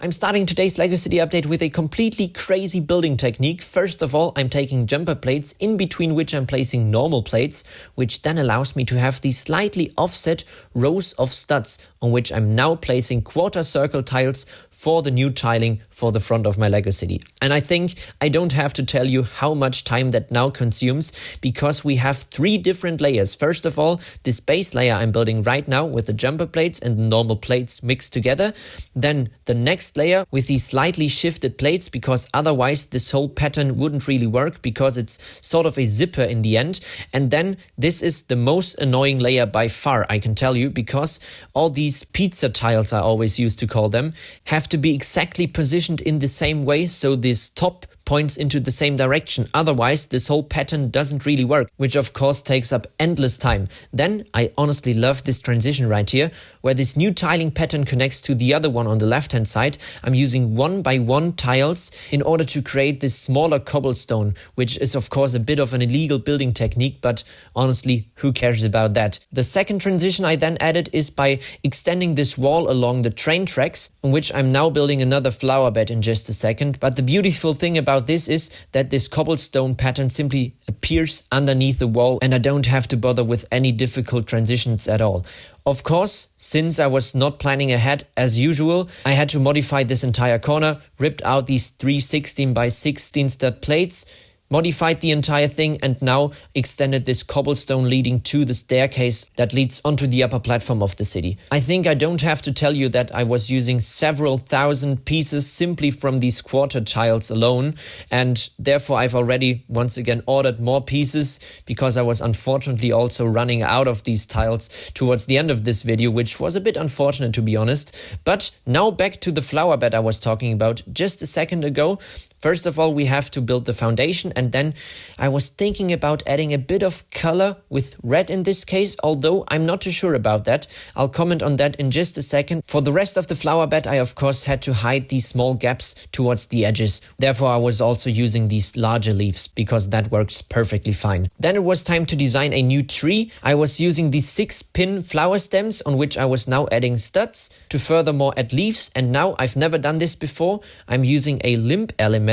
I'm starting today's LEGO City update with a completely crazy building technique. First of all, I'm taking jumper plates, in between which I'm placing normal plates, which then allows me to have these slightly offset rows of studs, on which I'm now placing quarter circle tiles for the new tiling for the front of my LEGO City. And I think I don't have to tell you how much time that now consumes, because we have 3 different layers. First of all, this base layer I'm building right now with the jumper plates and the normal plates mixed together. Then the next layer with these slightly shifted plates, because otherwise this whole pattern wouldn't really work, because it's sort of a zipper in the end. And then this is the most annoying layer by far, I can tell you, because all these pizza tiles, I always used to call them, have to be exactly positioned in the same way, so this top points into the same direction. Otherwise, this whole pattern doesn't really work, which of course takes up endless time. Then I honestly love this transition right here, where this new tiling pattern connects to the other one on the left hand side. I'm using 1 by 1 tiles in order to create this smaller cobblestone, which is of course a bit of an illegal building technique, but honestly, who cares about that? The second transition I then added is by extending this wall along the train tracks, on which I'm now building another flower bed in just a second. But the beautiful thing about this is that this cobblestone pattern simply appears underneath the wall, and I don't have to bother with any difficult transitions at all. Of course, since I was not planning ahead as usual, I had to modify this entire corner, ripped out these 3 16 by 16 stud plates, modified the entire thing, and now extended this cobblestone leading to the staircase that leads onto the upper platform of the city. I think I don't have to tell you that I was using several thousand pieces simply from these quarter tiles alone, and therefore I've already once again ordered more pieces, because I was unfortunately also running out of these tiles towards the end of this video, which was a bit unfortunate to be honest. But now back to the flower bed I was talking about just a second ago. First of all, we have to build the foundation, and then I was thinking about adding a bit of color with red in this case, although I'm not too sure about that. I'll comment on that in just a second. For the rest of the flower bed, I of course had to hide these small gaps towards the edges. Therefore, I was also using these larger leaves, because that works perfectly fine. Then it was time to design a new tree. I was using these 6-pin flower stems, on which I was now adding studs to furthermore add leaves. And now I've never done this before. I'm using a limb element,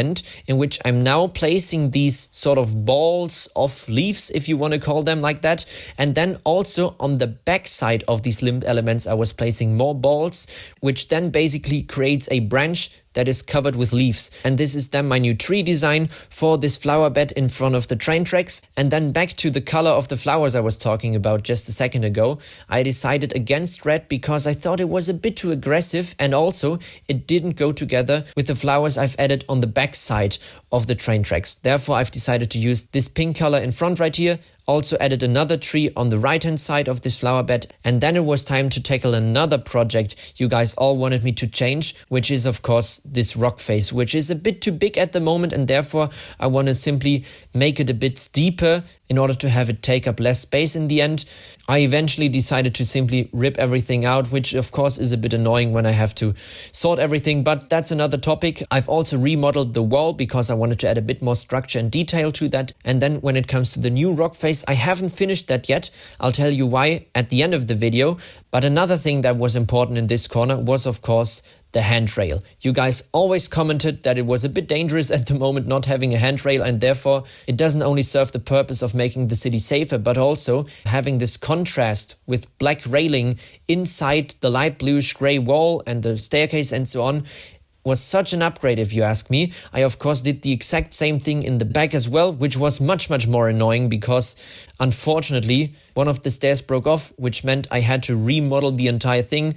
in which I'm now placing these sort of balls of leaves, if you want to call them like that. And then also on the back side of these limbed elements, I was placing more balls, which then basically creates a branch that is covered with leaves. And this is then my new tree design for this flower bed in front of the train tracks. And then back to the color of the flowers I was talking about just a second ago. I decided against red because I thought it was a bit too aggressive, and also it didn't go together with the flowers I've added on the back side of the train tracks. Therefore, I've decided to use this pink color in front right here. Also added another tree on the right hand side of this flower bed, and then it was time to tackle another project you guys all wanted me to change, which is of course this rock face, which is a bit too big at the moment, and therefore I want to simply make it a bit steeper in order to have it take up less space in the end. I eventually decided to simply rip everything out, which of course is a bit annoying when I have to sort everything, but that's another topic. I've also remodeled the wall because I wanted to add a bit more structure and detail to that. And then when it comes to the new rock face, I haven't finished that yet. I'll tell you why at the end of the video. But another thing that was important in this corner was of course the handrail. You guys always commented that it was a bit dangerous at the moment not having a handrail, and therefore it doesn't only serve the purpose of making the city safer, but also having this contrast with black railing inside the light bluish gray wall and the staircase and so on was such an upgrade if you ask me. I of course did the exact same thing in the back as well, which was much more annoying because unfortunately one of the stairs broke off, which meant I had to remodel the entire thing.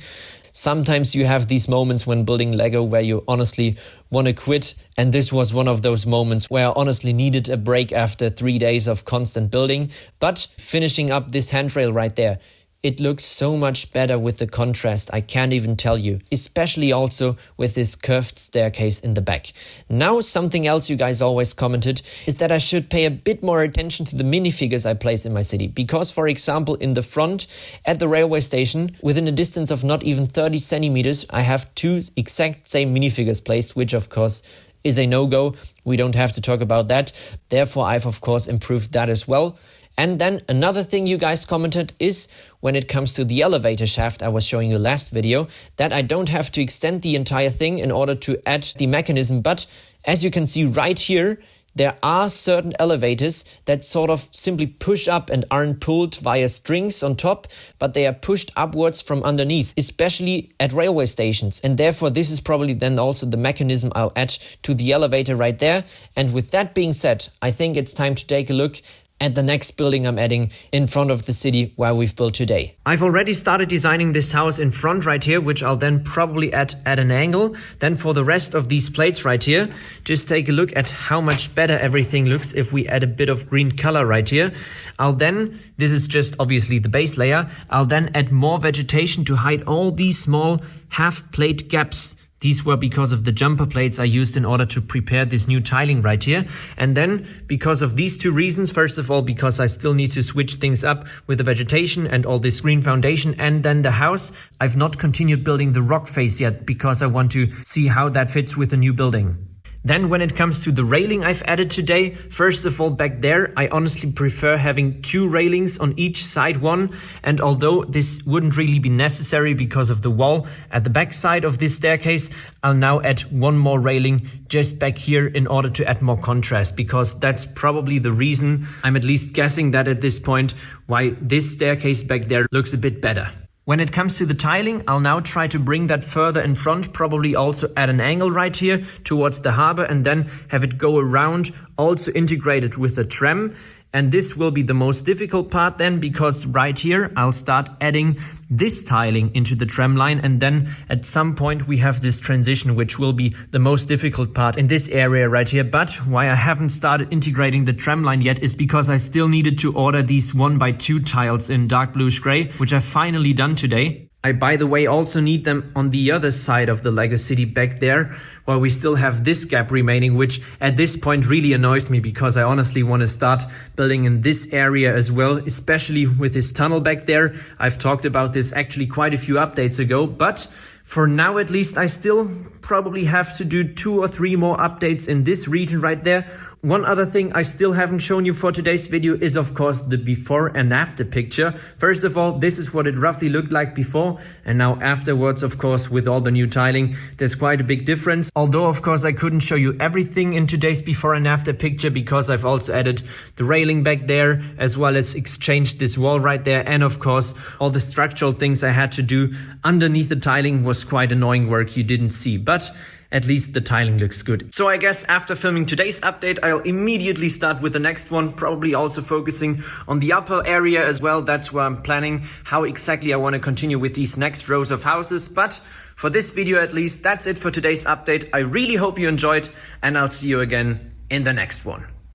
Sometimes you have these moments when building Lego where you honestly want to quit, and this was one of those moments where I honestly needed a break after 3 days of constant building. But finishing up this handrail right there, it looks so much better with the contrast, I can't even tell you, especially also with this curved staircase in the back. Now something else you guys always commented is that I should pay a bit more attention to the minifigures I place in my city, because for example in the front at the railway station, within a distance of not even 30 centimeters, I have 2 exact same minifigures placed, which of course is a no-go. We don't have to talk about that. Therefore I've of course improved that as well. And then another thing you guys commented is when it comes to the elevator shaft I was showing you last video, that I don't have to extend the entire thing in order to add the mechanism. But as you can see right here, there are certain elevators that sort of simply push up and aren't pulled via strings on top, but they are pushed upwards from underneath, especially at railway stations. And therefore, this is probably then also the mechanism I'll add to the elevator right there. And with that being said, I think it's time to take a look at the next building I'm adding in front of the city where we've built today. I've already started designing this house in front right here, which I'll then probably add at an angle. Then for the rest of these plates right here, just take a look at how much better everything looks if we add a bit of green color right here. This is just obviously the base layer, I'll then add more vegetation to hide all these small half plate gaps. These were because of the jumper plates I used in order to prepare this new tiling right here. And then because of these two reasons, first of all, because I still need to switch things up with the vegetation and all this green foundation and then the house, I've not continued building the rock face yet because I want to see how that fits with the new building. Then when it comes to the railing I've added today, first of all back there, I honestly prefer having 2 railings on each side one. And although this wouldn't really be necessary because of the wall at the back side of this staircase, I'll now add 1 more railing just back here in order to add more contrast, because that's probably the reason, I'm at least guessing that at this point, why this staircase back there looks a bit better. When it comes to the tiling, I'll now try to bring that further in front, probably also at an angle right here towards the harbor, and then have it go around, also integrated with the tram. And this will be the most difficult part then, because right here I'll start adding this tiling into the tram line, and then at some point we have this transition, which will be the most difficult part in this area right here. But why I haven't started integrating the tram line yet is because I still needed to order these 1x2 tiles in dark bluish gray, which I've finally done today. I, by the way, also need them on the other side of the Lego City back there, where we still have this gap remaining, which at this point really annoys me because I honestly want to start building in this area as well, especially with this tunnel back there. I've talked about this actually quite a few updates ago, but for now at least I still probably have to do 2 or 3 more updates in this region right there. One other thing I still haven't shown you for today's video is of course the before and after picture. First of all, this is what it roughly looked like before, and now afterwards, of course, with all the new tiling, there's quite a big difference. Although of course I couldn't show you everything in today's before and after picture because I've also added the railing back there, as well as exchanged this wall right there, and of course all the structural things I had to do underneath the tiling was quite annoying work you didn't see, but at least the tiling looks good. So I guess after filming today's update, I'll immediately start with the next one, probably also focusing on the upper area as well. That's where I'm planning how exactly I want to continue with these next rows of houses. But for this video at least, that's it for today's update. I really hope you enjoyed, and I'll see you again in the next one.